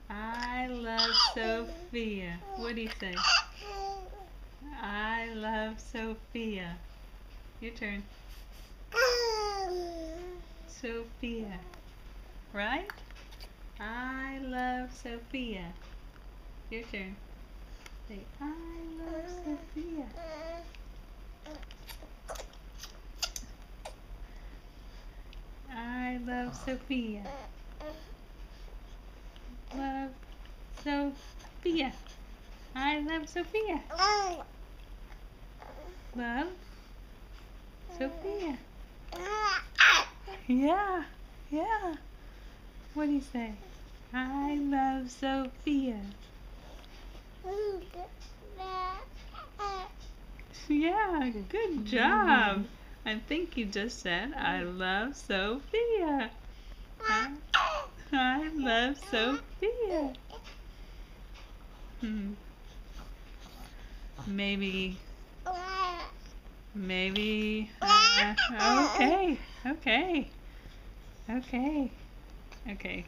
I love Sophia. What do you say? I love Sophia. Your turn. Sophia. Right? I love Sophia. Your turn. Say, I love Sophia. I love Sophia. Love Sophia. I love Sophia. Love Sophia. Yeah, yeah. What do you say? I love Sophia. Yeah, good job. I think you just said, I love Sophia. I love Sophia. Hmm. Maybe, okay, okay, okay, okay.